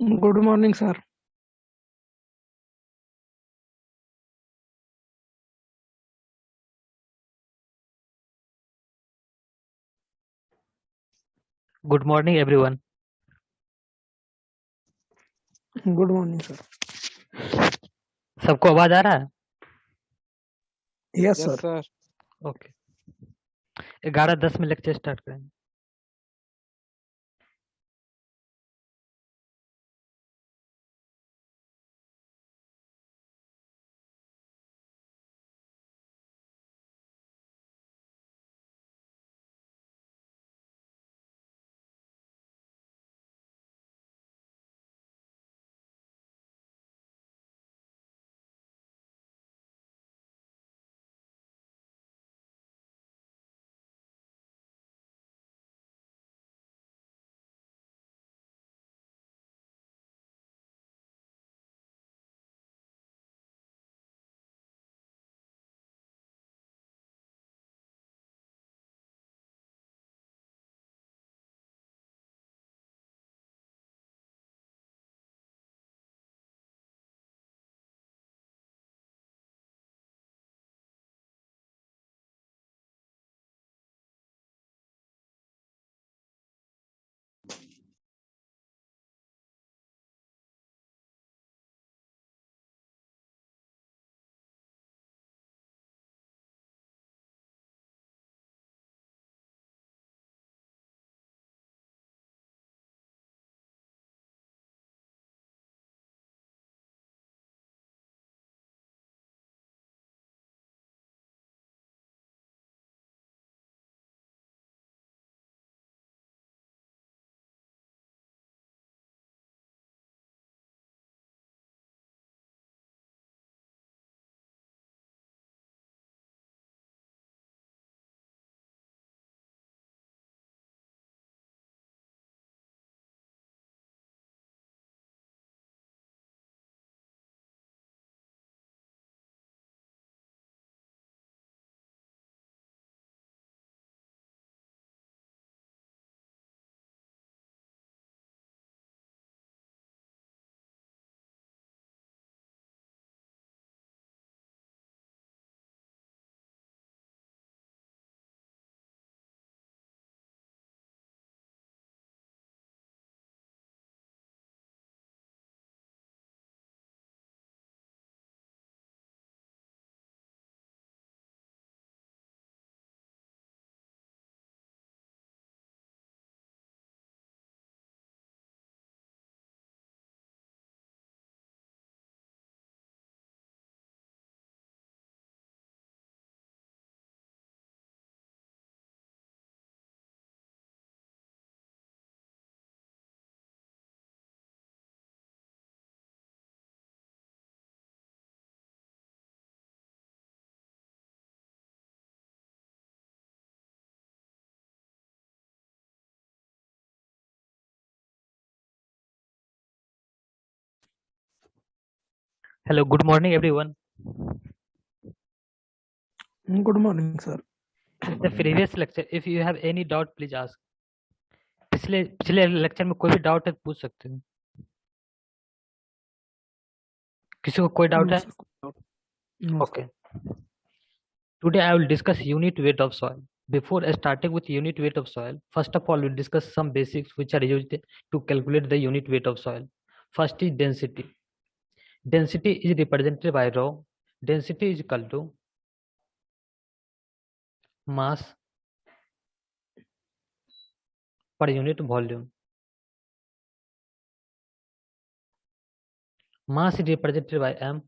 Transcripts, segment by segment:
Good morning, sir. Good morning everyone. Good morning, sir. सबको आवाज आ रहा है? Yes, yes sir. Sir. Okay, 11:10 में लेक्चर स्टार्ट करेंगे। Hello, good morning everyone. Good morning, sir. The previous lecture, if you have any doubt please ask. पिछले पिछले lecture में कोई भी डाउट है तो पूछ सकते हो। किसी को कोई डाउट No, है? sir. No, sir. Okay, today I will discuss unit weight of soil. Before starting with unit weight of soil, first of all we'll discuss some basics which are used to calculate the unit weight of soil. First is density. Density is represented by rho. Density is equal to mass per unit volume. Mass is represented by m,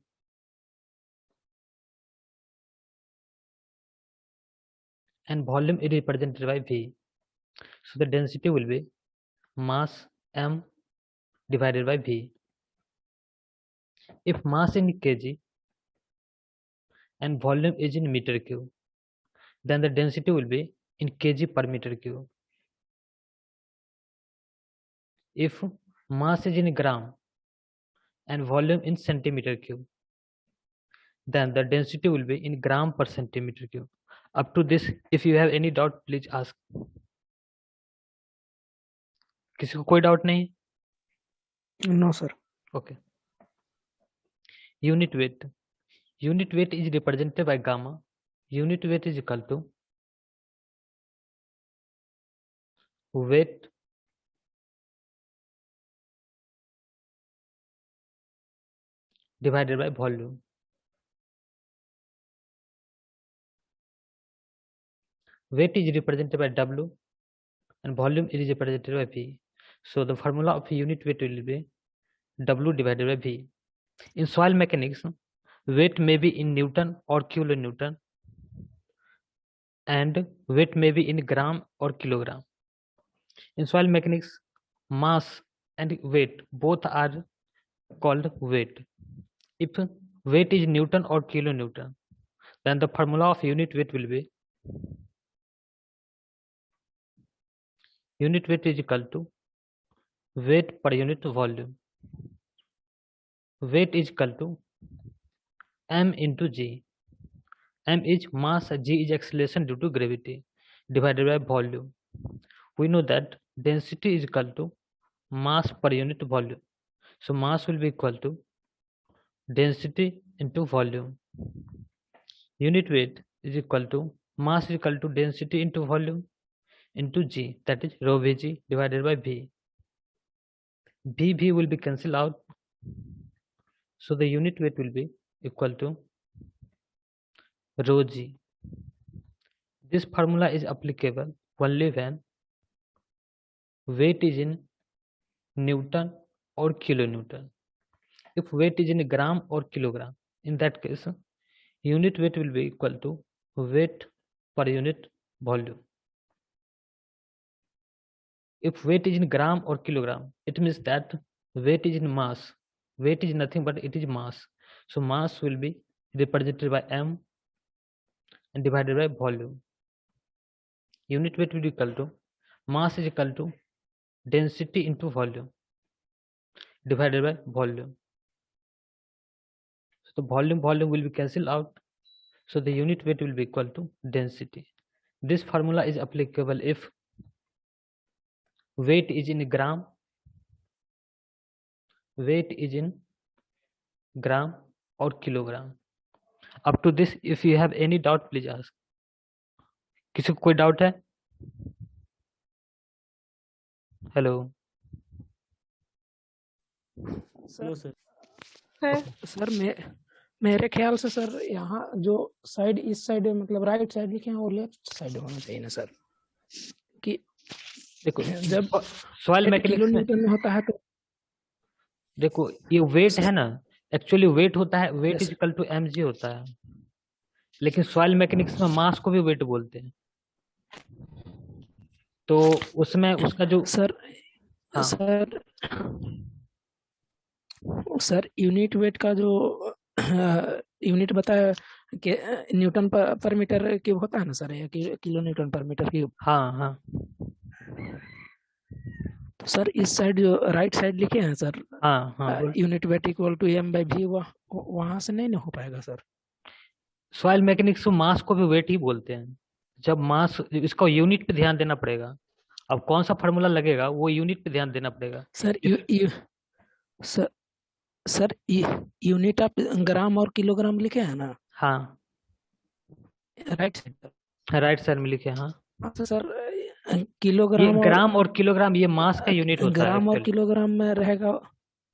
and volume is represented by v. So the density will be mass m divided by v. If mass in kg and volume is in meter cube, then the density will be in kg per meter cube. If mass is in gram and volume in centimeter cube, then the density will be in gram per centimeter cube. Up to this, if you have any doubt, please ask. किसी को कोई doubt नहीं? No, sir. Okay. Unit weight. Unit weight is represented by gamma. Unit weight is equal to weight divided by volume. Weight is represented by W and volume is represented by V. So the formula of unit weight will be W divided by V. In soil mechanics, weight may be in Newton or kilonewton, and weight may be in gram or kilogram. In soil mechanics, mass and weight both are called weight. If weight is Newton or kilonewton, then the formula of unit weight will be unit weight is equal to weight per unit volume. Weight is equal to m into g. M is mass, g is acceleration due to gravity divided by volume. We know that density is equal to mass per unit volume. So mass will be equal to density into volume. Unit weight is equal to mass is equal to density into volume into g, that is rho Vg divided by V. V will be cancelled out. So the unit weight will be equal to rho g. This formula is applicable only when weight is in Newton or kilonewton. If weight is in gram or kilogram, in that case, unit weight will be equal to weight per unit volume. If weight is in gram or kilogram, it means that weight is in mass. Weight is nothing but it is mass. So mass will be represented by m and divided by volume. Unit weight will be equal to mass is equal to density into volume divided by volume. So the volume will be cancelled out. So the unit weight will be equal to density. This formula is applicable if weight is in gram, weight is in gram or kilogram. Up to this, if you have any doubt, please ask. किसी को कोई doubt है? Hello sir sir मेरे ख्याल से sir यहाँ जो side इस साइड मतलब राइट साइड लिखे हैं और लेफ्ट साइड होना चाहिए ना सर, कि देखो जब सॉइल मैकेनिक्स में होता है तो देखो ये वेट है ना, एक्चुअली वेट होता है, weight is equal to mg होता है, लेकिन सॉइल मैकेनिक्स में मास को भी वेट बोलते हैं। तो उसमें उसका जो सर हाँ। सर यूनिट वेट का जो यूनिट बताया कि न्यूटन पर मीटर क्यूब होता है ना सर, या किलो न्यूटन पर मीटर क्यूब। हाँ। तो सर इस साइड जो राइट साइड लिखे हैं सर, हाँ unit weight equal to m by v, वहां से नहीं हो पाएगा सर। सॉइल मैकेनिक्स में मास को भी वेट ही बोलते हैं। जब मास, इसका यूनिट पे ध्यान देना पड़ेगा। अब कौन सा फार्मूला लगेगा वो यूनिट पे ध्यान देना पड़ेगा। सर यूनिट आप ग्राम और किलोग्राम लिखे हैं ना? हाँ, राइट साइड में लिखे। हाँ तो सर किलोग्राम, ग्राम और किलोग्राम ये मास का यूनिट होता है। ग्राम और किलोग्राम में रहेगा,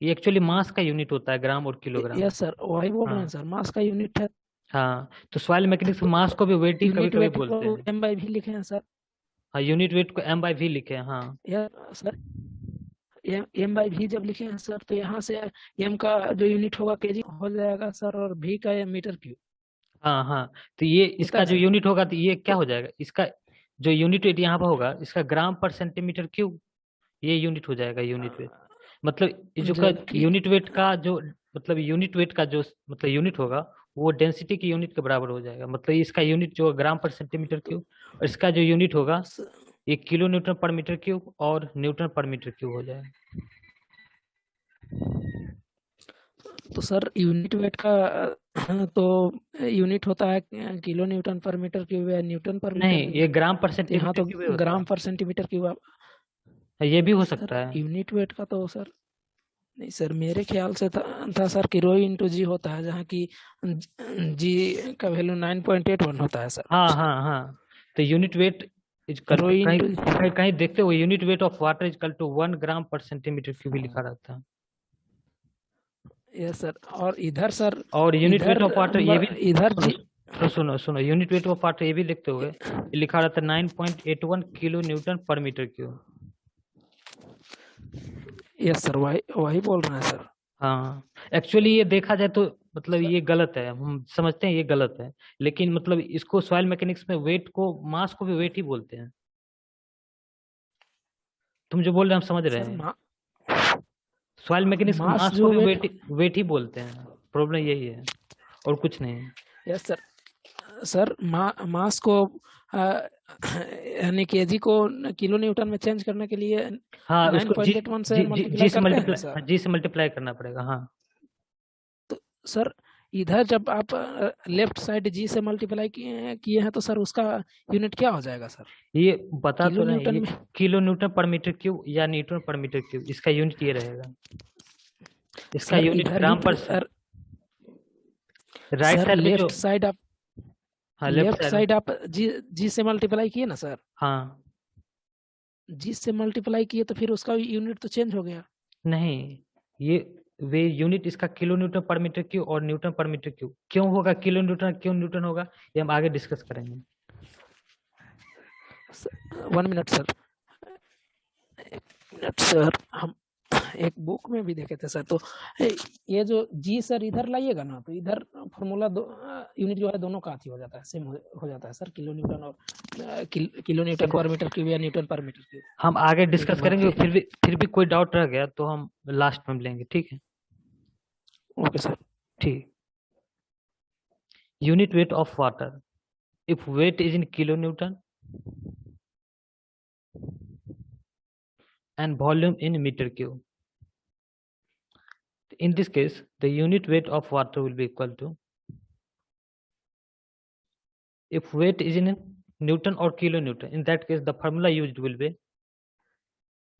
ये एक्चुअली मास का यूनिट होता है, ग्राम और किलोग्राम। यस सर, वही बोल रहे हैं सर, मास का यूनिट है। हाँ, तो सॉइल मैकेनिक्स मास को भी वेट ही कभी-कभी बोलते हैं। m बाई v लिखे हैं सर। हाँ, यूनिट वेट को m बाई v लिखे हैं। हाँ सर m बाई v जब लिखे हैं सर, तो यहाँ से m का जो यूनिट होगा केजी हो जाएगा सर, और v का मीटर क्यूब। हाँ, तो ये इसका जो यूनिट होगा तो ये क्या हो जाएगा, इसका जो यूनिट वेट यहाँ पर होगा इसका ग्राम पर सेंटीमीटर क्यूब, ये यूनिट हो जाएगा यूनिट वेट। मतलब जो का यूनिट वेट का जो मतलब यूनिट वेट का जो मतलब यूनिट होगा वो डेंसिटी की यूनिट के बराबर हो जाएगा। मतलब इसका यूनिट जो ग्राम पर सेंटीमीटर क्यूब, और इसका जो यूनिट होगा ये किलो न्यूटन पर मीटर क्यूब और न्यूटन पर मीटर क्यूब हो जाएगा। तो सर यूनिट वेट का तो यूनिट होता है किलो न्यूटन पर मीटर क्यूब या न्यूटन पर मीटर? नहीं, ये ग्राम पर सेंटीमीटर यहाँ तो ग्राम पर सेंटीमीटर क्यूब ये भी हो सकता है। यूनिट वेट का तो सर नहीं सर, मेरे ख्याल से था सर कि रो इंटू जी होता है, जहाँ की जी का वैल्यू 9.81 होता है सर। हाँ हाँ हाँ, तो यूनिट वेट इज कल रो टू, कहीं इंटू, कहीं कहीं देखते हो unit weight of water is कल टू 1 ग्राम पर सेंटीमीटर क्यूब भी लिखा रहता है। Yes sir. और इधर सर, और यूनिट वेट इधर ऑफ वाटर ये भी, इधर सुनो जी, सुनो सुनो सुनो, यूनिट वेट ऑफ वाटर ये भी देखते होगे, ये लिखा रहता है 9.81 किलो न्यूटन पर मीटर क्यूब। यस सर, वही वही बोल रहे हैं सर। हाँ, एक्चुअली ये देखा जाए तो मतलब ये गलत है, हम समझते हैं ये गलत है, लेकिन मतलब इसको सॉइल मैकेनिक्स में वेट को, मास को भी वेट ही बोलते हैं। तुम जो बोल रहे हैं हम समझ रहे सर हैं, सॉइल मैकेनिक्स मास मास को जो भी वेट, वेट ही बोलते हैं, प्रॉब्लम यही है और कुछ नहीं है। Yes sir. सर मास को यानी केजी को किलो न्यूटन में चेंज करने के लिए हाँ, उसको जी 9.81 से जी जी मल्टीप्लाई जी से करते हैं ना मल्टीप्लाई, सर। हाँ, जी से मल्टीप्लाई करना पड़ेगा, हाँ। तो सर इधर जब आप लेफ्ट साइड जी से मल्टीप्लाई किए किए हैं तो सर उसका यूनिट क्या हो जाएगा सर? ये बता तो किलो रहे हैं, न्यूटन ये में। किलो न्यूटन पर मीटर क्यूब या न्यूटन पर मीटर क्यूब, इसका यूनिट ये रहेगा, इसका सर यूनिट इधर ही ग्राम पर से। राइट सर साइड में जो, लेफ्ट साइड आप, हाँ लेफ्ट लेफ्ट साइड में, साइड आप जी जी से मल्टीप्लाई किए ना सर। हाँ। जी से मल्टीप्लाई किए तो फिर उसका यूनिट तो चेंज हो गया। नहीं, ये वे यूनिट इसका किलो न्यूटन पर मीटर क्यूब और न्यूटन पर मीटर क्यूब क्यों होगा, किलो न्यूटन क्यों न्यूटन होगा, ये हम आगे डिस्कस करेंगे। 1 मिनट सर, 1 मिनट सर। हम एक बुक में भी देखे थे सर, तो ये जो जी सर इधर लाइएगा ना, तो इधर फॉर्मूला यूनिट जो है दोनों का हो जाता है, सेम हो जाता है सर, किलो न्यूटन और किलो न्यूटन पर मीटर क्यूब या न्यूटन पर मीटर क्यूब। हम आगे डिस्कस लेकिन करेंगे, बाकी, फिर भी कोई डाउट रह गया तो हम लास्ट में लेंगे, ठीक है। Okay sir. ठीक, unit weight of water, if weight is in kilo newton and volume in meter cube. In this case, the unit weight of water will be equal to, if weight is in Newton or kilonewton, in that case the formula used will be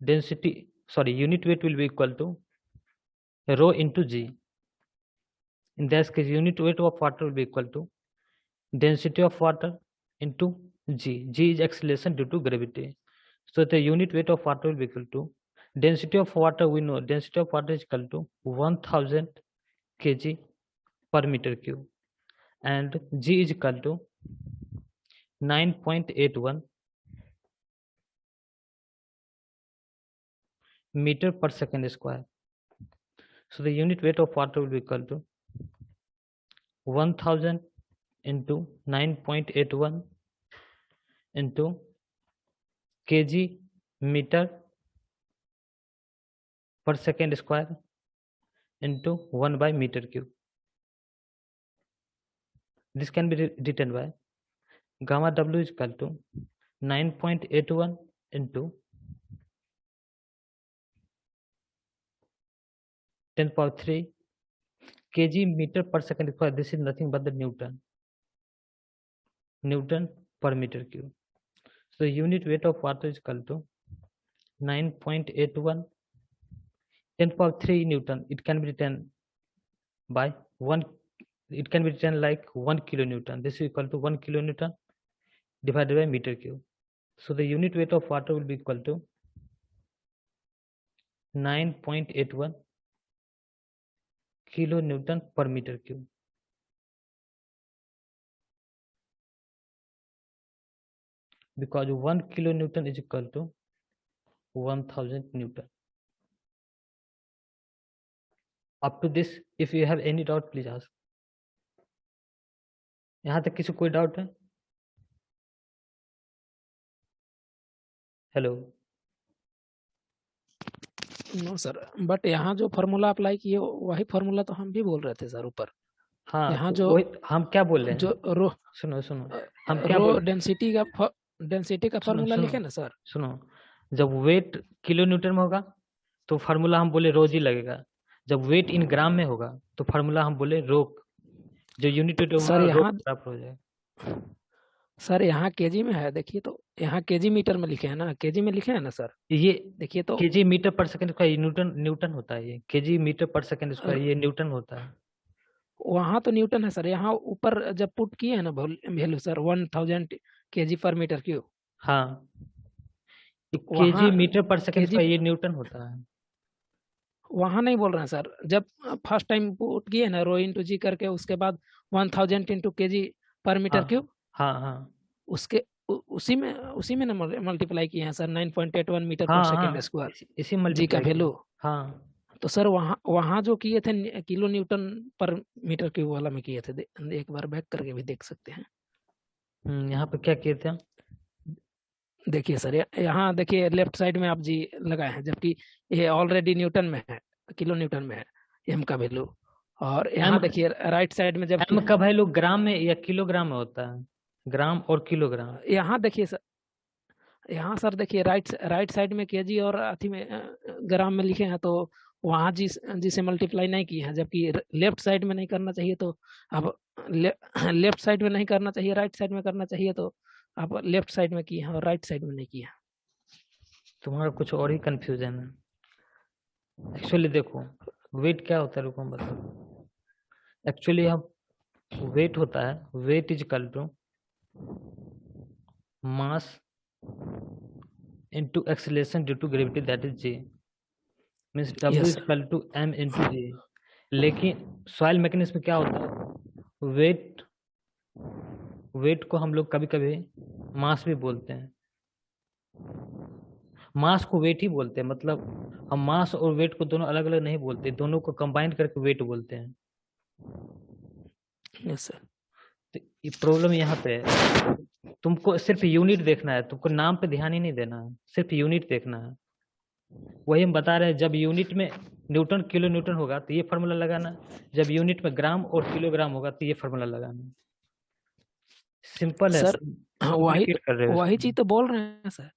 density, sorry, unit weight will be equal to rho into g. In that case, unit weight of water will be equal to density of water into g. G is acceleration due to gravity. So the unit weight of water will be equal to density of water. We know density of water is equal to 1000 kg per meter cube, and G is equal to 9.81 meter per second square. So the unit weight of water will be equal to 1000 into 9.81 into kg meter per second square into 1 by meter cube. This can be written by gamma W is equal to 9.81 into 10 power 3 kg meter per second square. This is nothing but the Newton per meter cube. So unit weight of water is equal to 9.81 10 power 3 Newton. It can be written by 1, it can be written like 1 kilonewton. This is equal to 1 kilonewton divided by meter cube. So the unit weight of water will be equal to 9.81 kilonewton per meter cube. Because 1 kilonewton is equal to 1000 Newton. Up to this, if you have any doubt, please ask. यहाँ तक किसी कोई doubt है? Hello? No sir, but यहाँ जो formula apply किए वही formula तो हम भी बोल रहे थे सर ऊपर। हाँ, यहाँ तो जो वही हम क्या बोल रहे हैं, जो रो सुनो सुनो, हम क्या रो बोल, डेंसिटी का सुनो फार्मूला सुनो लिखे ना सर। सुनो, जब वेट किलो न्यूटन में होगा तो फार्मूला हम बोले रोज ही लगेगा, जब वेट इन ग्राम में होगा तो फार्मूला हम बोले रो, जो यूनिट वेट सर होगा रो यहाँ, बराबर हो जाएगा। सर यहाँ केजी में है, देखिए तो यहाँ केजी मीटर में लिखे हैं ना, केजी में लिखे हैं ना सर, ये देखिए तो। केजी मीटर पर सेकंड स्क्वायर न्यूटन न्यूटन होता है, ये केजी मीटर पर सेकंड अ, स्क्वायर ये न्यूटन होता है। वहाँ तो न्यूटन है सर, यहाँ ऊपर जब पुट किए हैं ना वैल्यू सर 1000 केजी पर मीटर क्यूब, हाँ, वहाँ केजी मीटर पर सेकंड केजी, स्क्वायर ये न्यूटन होता है। वहाँ नहीं बोल रहे हैं सर, जब फर्स्ट टाइम पुट किए ना रो इंटू जी करके, उसके बाद 1000 इंटू केजी पर मीटर हाँ क्यूब, हाँ हाँ उसी में ना मल्टीप्लाई किए हैं सर 9.81 मीटर पर हाँ सेकेंड हाँ, स्क्वायर इसी जी का मल्टीप्लाई किया। वैल्यू। हाँ, तो सर वहाँ वहाँ जो किए थे किलो न्यूटन पर मीटर क्यूब वाला में किए थे, एक बार बैक करके भी देख सकते हैं। यहाँ पे क्या किए थे हम? देखिए सर, यहाँ देखिए लेफ्ट साइड में आप जी लगाए हैं, जबकि ये ऑलरेडी न्यूटन में है, किलो न्यूटन में है एम का वैल्यू। और एम यहाँ देखिए राइट साइड में, जबकि एम का वैल्यू ग्राम में या किलोग्राम में होता है? ग्राम और किलोग्राम। यहाँ देखिए सर, यहाँ सर देखिए राइट साइड में केजी और अथी में ग्राम में लिखे हैं, तो वहाँ जिसे मल्टीप्लाई नहीं किए हैं, जबकि लेफ्ट साइड में नहीं करना चाहिए, तो अब लेफ्ट साइड में नहीं करना चाहिए, राइट साइड में करना चाहिए, तो आप लेफ्ट साइड में किए हैं और राइट साइड में नहीं किए हैं। तुम्हारा कुछ और ही कंफ्यूजन है। एक्चुअली देखो, वेट क्या होता है, रुको हम बताओ। एक्चुअली हम वेट होता है, weight is equal to mass into acceleration due to gravity, that is G, means W yes is equal to M into G। लेकिन सॉइल मैकेनिक्स में क्या होता है, वेट को हम लोग कभी कभी मास भी बोलते हैं, मास को वेट ही बोलते हैं। मतलब हम मास और वेट को दोनों अलग अलग नहीं बोलते, दोनों को कंबाइन करके वेट बोलते हैं। Yes sir. तो ये प्रॉब्लम यहाँ पे है, तुमको सिर्फ यूनिट देखना है, तुमको नाम पे ध्यान ही नहीं देना है, सिर्फ यूनिट देखना है। वही हम बता रहे हैं, जब यूनिट में न्यूटन किलो न्यूटन होगा तो ये फार्मूला लगाना, जब यूनिट में ग्राम और किलोग्राम होगा तो ये फार्मूला लगाना। सिंपल है, सर वही कॉम्प्लिकेट कर रहे हो वही इसको। चीज तो बोल रहे हैं सर।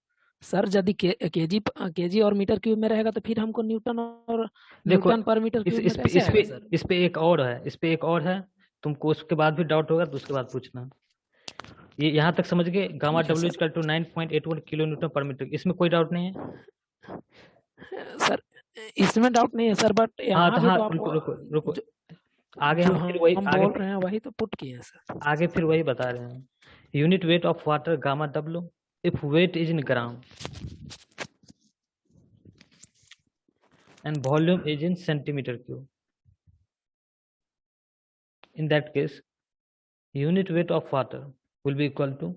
सर यदि केजी और मीटर क्यूब में रहेगा, तो फिर हमको न्यूटन और देखो, न्यूटन पर मीटर क्यूब में कैसे आएगा सर? इस पे एक और है, इस पे एक और है। तुमको उसके बाद भी डाउट होगा तो उसके बाद पूछना। ये यहाँ तक समझ गए, गामा ठीक है W sir. Equal to 9.81 kilo newton पर मीटर, इसमें कोई डाउट नहीं है। सर इसमें डाउट नहीं है सर, बट हाँ यहाँ तो जो हाँ, तो आप रुको रुको रुको, जो, आगे जो हम फिर वही हम आगे बोल रहे हैं वही तो पुट किए हैं सर। आगे फिर वही बता रहे हैं। Unit weight of water gamma W if weight is in gram and volume is in centimeter cube. In that case, unit weight of water will be equal to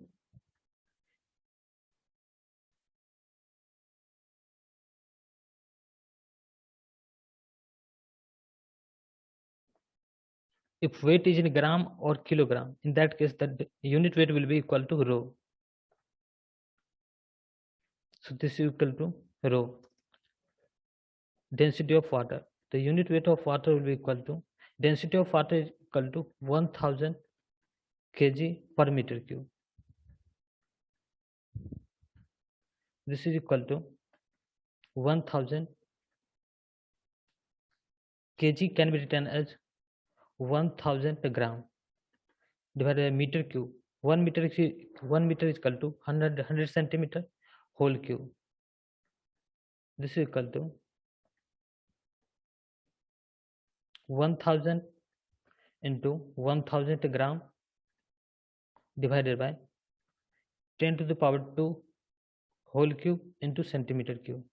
if weight is in gram or kilogram, in that case the unit weight will be equal to rho. So this is equal to rho, density of water. The unit weight of water will be equal to, density of water is equal to 1000 kg per meter cube. This is equal to 1000 kg can be written as 1000 gram divided by meter cube. 1 meter is equal to 100 centimeter whole cube. This is equal to 1000 into 1000 gram divided by 10 to the power 2 whole cube into centimeter cube.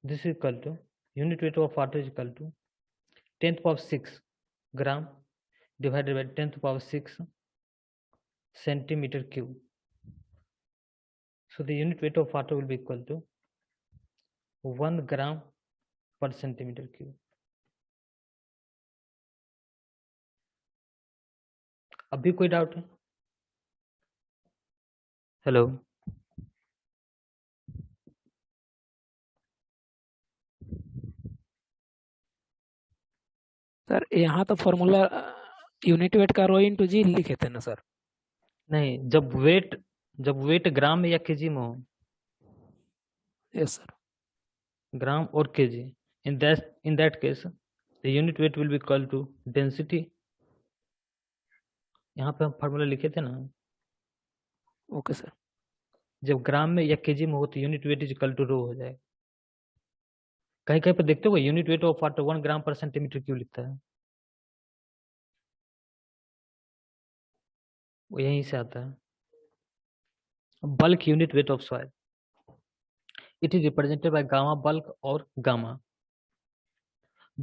This is equal to, unit weight of water is equal to 10 to the power 6 gram divided by 10 to the power 6 centimeter cube. So the unit weight of water will be equal to 1 gram per centimeter cube. अभी कोई doubt है? Hello, sir यहाँ तो formula unit weight का rho into जी लिखे थे ना sir? नहीं, जब वेट ग्राम में या केजी में हो, यस सर। ग्राम और kg, in that case the unit weight will be equal to density यहाँ पे हम फार्मूला लिखे थे ना, ओके सर। जब ग्राम में या केजी में हो तो unit weight is equal to rho हो जाएगा। कहीं कहीं पर देखते हो unit weight of water 1 gram पर सेंटीमीटर क्यूब लिखता है, वो यहीं से आता है। Bulk unit weight of soil, it is represented by gamma bulk और gamma.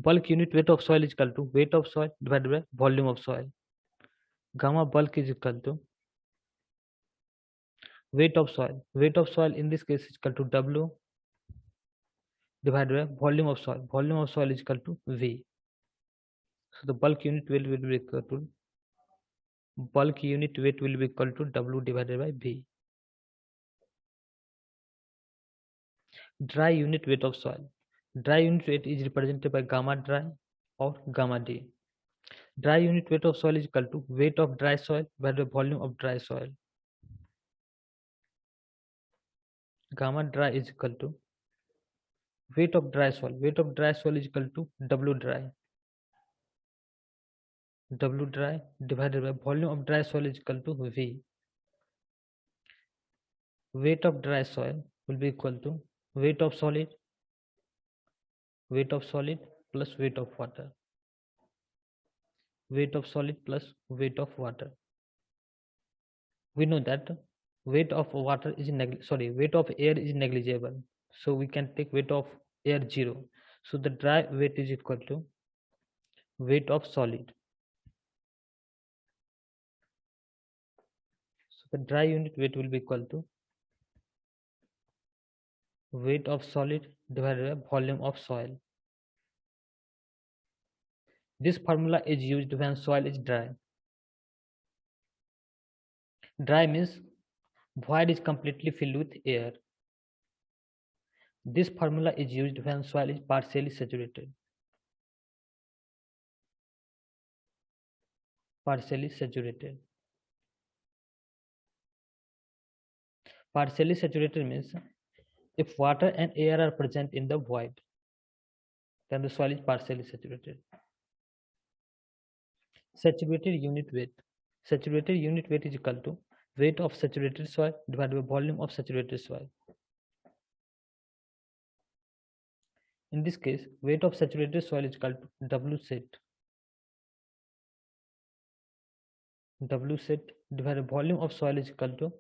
Bulk unit weight of soil is equal to weight of soil divided by volume of soil. Gamma bulk is equal to weight of soil. Weight of soil in this case is equal to W divided by volume of soil. Volume of soil is equal to V. So the bulk unit weight will be equal to W divided by V. Dry unit weight of soil. Dry unit weight is represented by gamma dry or gamma D. Dry unit weight of soil is equal to weight of dry soil divided by volume of dry soil. Gamma dry is equal to weight of dry soil. Weight of dry soil is equal to W dry. W dry divided by volume of dry soil is equal to V. Weight of dry soil will be equal to weight of solid plus weight of water. Weight of solid plus weight of water. We know that weight of water is weight of air is negligible. So we can take weight of air 0. So the dry weight is equal to weight of solid. So the dry unit weight will be equal to weight of solid divided by volume of soil. This formula is used when soil is dry. Dry means void is completely filled with air. This formula is used when soil is partially saturated. Partially saturated. Partially saturated means if water and air are present in the void, then the soil is partially saturated. Saturated unit weight. Saturated unit weight is equal to weight of saturated soil divided by volume of saturated soil. In this case, weight of saturated soil is equal to W set. W set divided by volume of soil is equal to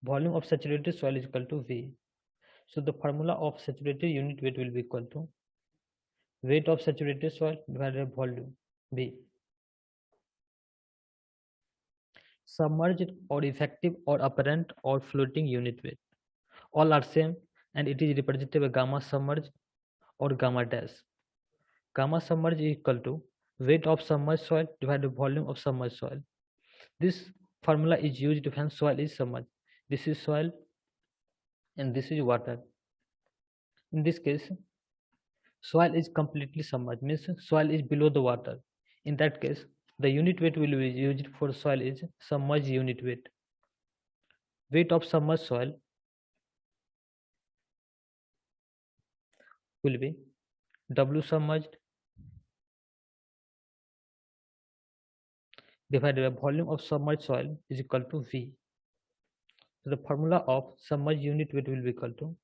volume of saturated soil is equal to V. So the formula of saturated unit weight will be equal to weight of saturated soil divided by volume V. Submerged or effective or apparent or floating unit weight. All are same and it is represented by gamma submerged or gamma dash. Gamma submerged is equal to weight of submerged soil divided by volume of submerged soil. This formula is used when soil is submerged. This is soil and this is water. In this case, soil is completely submerged, means soil is below the water. In that case, the unit weight will be used for soil is submerged unit weight. Weight of submerged soil will be W submerged divided by volume of submerged soil is equal to V. So the formula of submerged unit weight will be equal to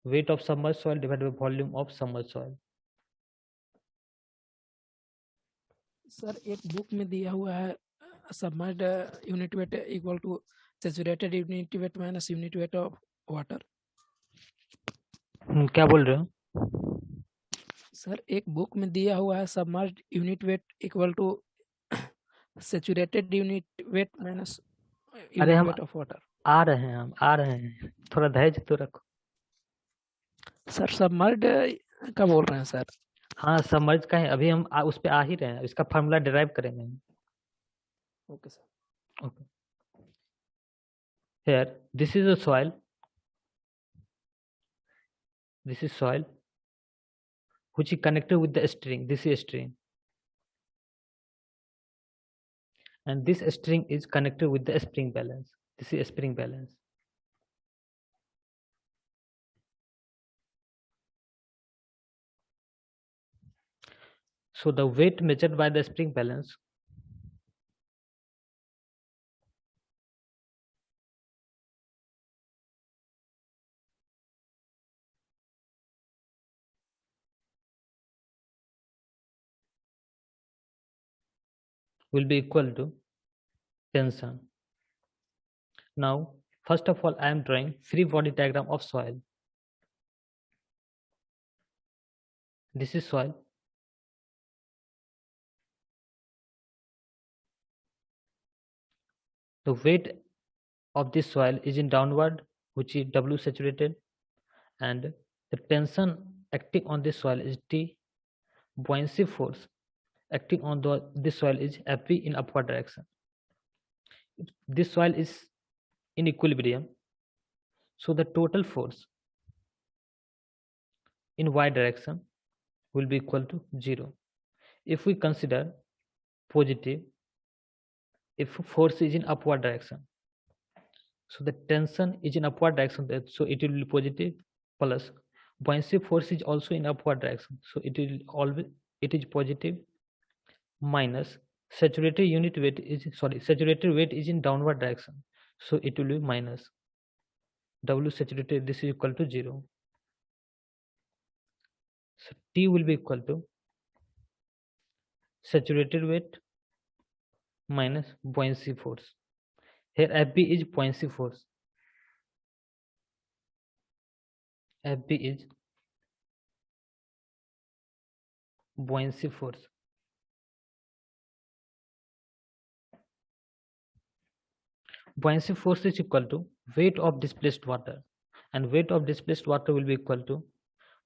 weight of submerged soil divided by volume of submerged soil. Sir एक book में दिया हुआ है submerged unit weight equal to saturated unit weight minus unit weight of water. क्या बोल रहे हो sir एक बुक में दिया हुआ है submerged unit weight equal to saturated unit weight minus अरे यूनिट हम वेट ऑफ वाटर। आ रहे हैं, हम आ रहे हैं, थोड़ा धैर्य तो रखो। सर सबमर्ज्ड का बोल रहे हैं सर? हाँ सबमर्ज का है, अभी हम उस पे आ ही रहे हैं, इसका फार्मूला डिराइव करेंगे। Okay sir. Okay, here this is a soil, this is soil which is connected with the string. This is a string and this string is connected with the spring balance. This is a spring balance. So the weight measured by the spring balance will be equal to tension. Now, first of all, I am drawing free body diagram of soil. This is soil. The weight of this soil is in downward, which is W saturated, and the tension acting on this soil is T. Buoyancy force acting on this soil is Fp in upward direction. This soil is in equilibrium, so the total force in y direction will be equal to 0. If we consider positive, if force is in upward direction, so the tension is in upward direction, so it will be positive, plus buoyancy force is also in upward direction, so it is positive, minus saturated weight is in downward direction, so it will be minus W saturated, this is equal to 0. So T will be equal to saturated weight minus buoyancy force. Here Fb is buoyancy force. Fb is buoyancy force. Buoyancy force is equal to weight of displaced water, and weight of displaced water will be equal to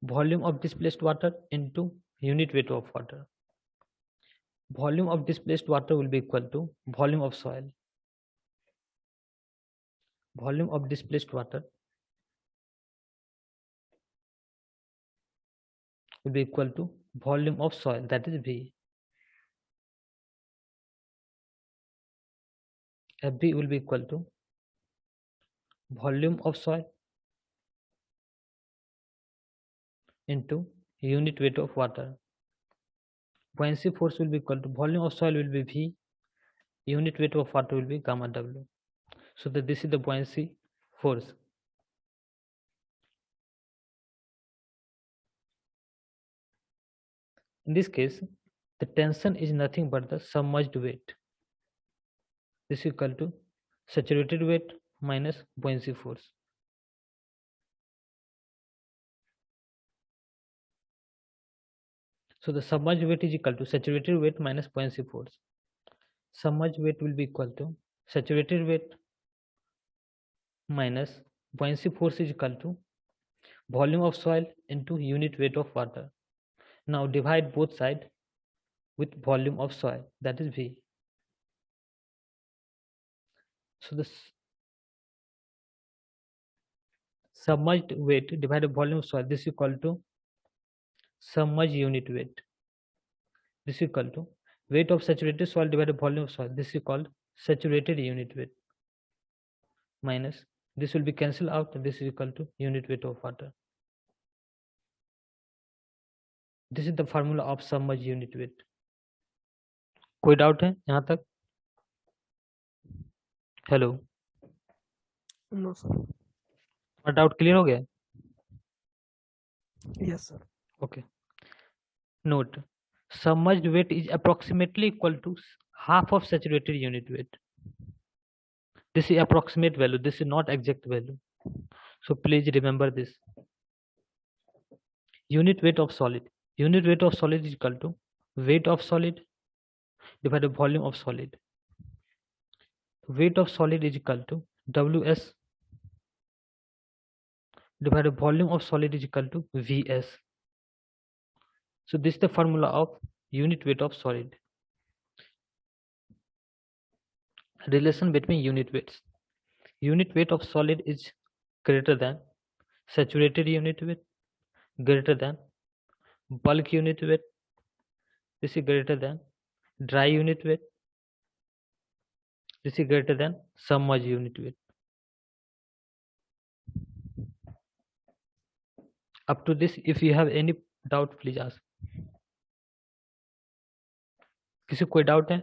volume of displaced water into unit weight of water. Volume of displaced water will be equal to volume of soil. Volume of displaced water will be equal to volume of soil, that is V. Fb will be equal to volume of soil into unit weight of water. Buoyancy force will be equal to volume of soil will be V, unit weight of water will be gamma W. So that this is the buoyancy force. In this case, the tension is nothing but the submerged weight. This is equal to saturated weight minus buoyancy force. So the submerged weight is equal to saturated weight minus buoyancy force. Submerged weight will be equal to saturated weight minus buoyancy force is equal to volume of soil into unit weight of water. Now divide both sides with volume of soil, that is V. So the submerged weight divided by volume of soil, this is equal to submerged unit weight. This is equal to weight of saturated soil divided by volume of soil, this is called saturated unit weight, minus this will be cancelled out, this is equal to unit weight of water. This is the formula of submerged unit weight. कोई doubt है यहाँ तक? Hello, no sir. और doubt clear हो गया? Yes sir. Okay. Note, submerged weight is approximately equal to half of saturated unit weight. This is approximate value, this is not exact value. So please remember this. Unit weight of solid. Unit weight of solid is equal to weight of solid divided by volume of solid. Weight of solid is equal to Ws divided by volume of solid is equal to Vs. So this is the formula of unit weight of solid. Relation between unit weights. Unit weight of solid is greater than saturated unit weight, greater than bulk unit weight, this is greater than dry unit weight, this is greater than submerged unit weight. Up to this, if you have any doubt, please ask. किसी को कोई doubt है?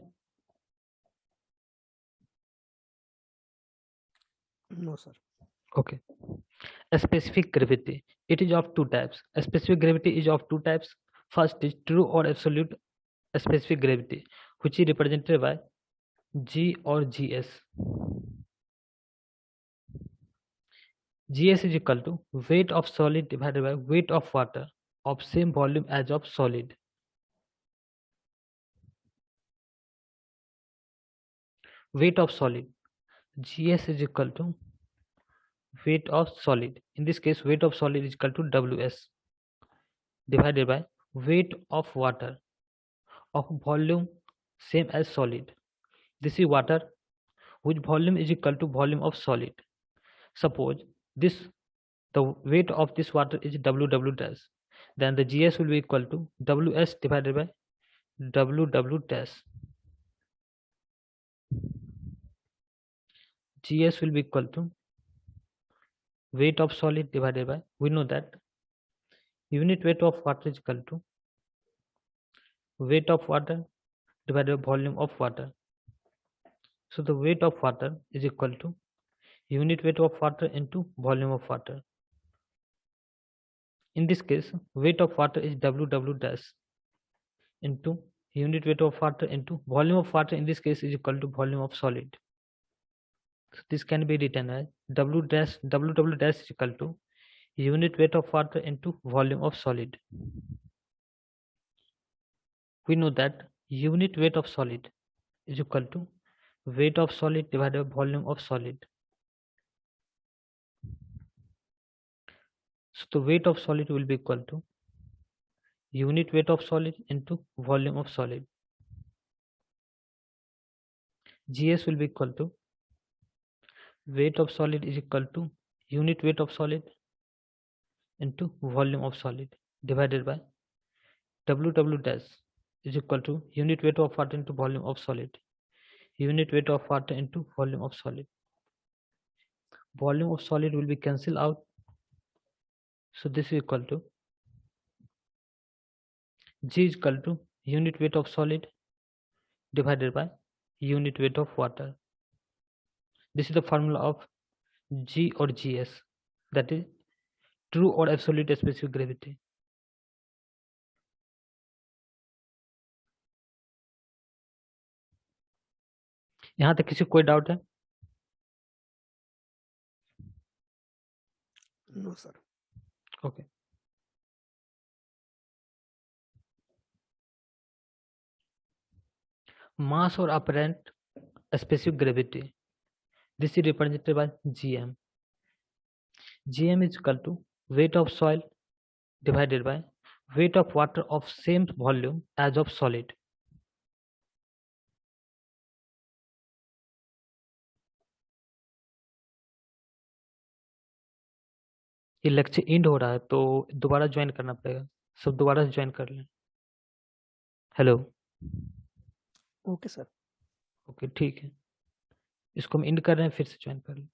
No sir. Okay. A specific gravity. It is of two types. A specific gravity is of two types. First is true or absolute specific gravity, which is represented by G or GS. GS is equal to weight of solid divided by weight of water of same volume as of solid. Weight of solid. GS is equal to weight of solid. In this case, weight of solid is equal to WS divided by weight of water of volume same as solid. This is water whose volume is equal to volume of solid. Suppose the weight of this water is WW dash, then the GS will be equal to WS divided by WW dash. GS will be equal to weight of solid divided by, we know that unit weight of water is equal to weight of water divided by volume of water. So the weight of water is equal to unit weight of water into volume of water. In this case, weight of water is WW dash into unit weight of water into volume of water, in this case is equal to volume of solid. So this can be written as WW dash is equal to unit weight of water into volume of solid. We know that unit weight of solid is equal to weight of solid divided by volume of solid. So the weight of solid will be equal to unit weight of solid into volume of solid. GS will be equal to weight of solid is equal to unit weight of solid into volume of solid divided by WW dash is equal to unit weight of water into volume of solid. Unit weight of water into volume of solid. Volume of solid will be cancelled out. So this is equal to G is equal to unit weight of solid divided by unit weight of water. This is the formula of G or GS, that is true or absolute specific gravity. यहाँ तक किसी को कोई doubt है? No sir. Okay. Mass or apparent specific gravity. This is represented by GM. GM is equal to weight of soil divided by weight of water of same volume as of solid. ये lecture and हो रहा है तो दोबारा join करना पड़ेगा, सब दोबारा से ज्वाइन कर लें. हेलो. Okay sir. ओके ठीक है, इसको हम एंड कर रहे हैं, फिर से ज्वाइन कर लें.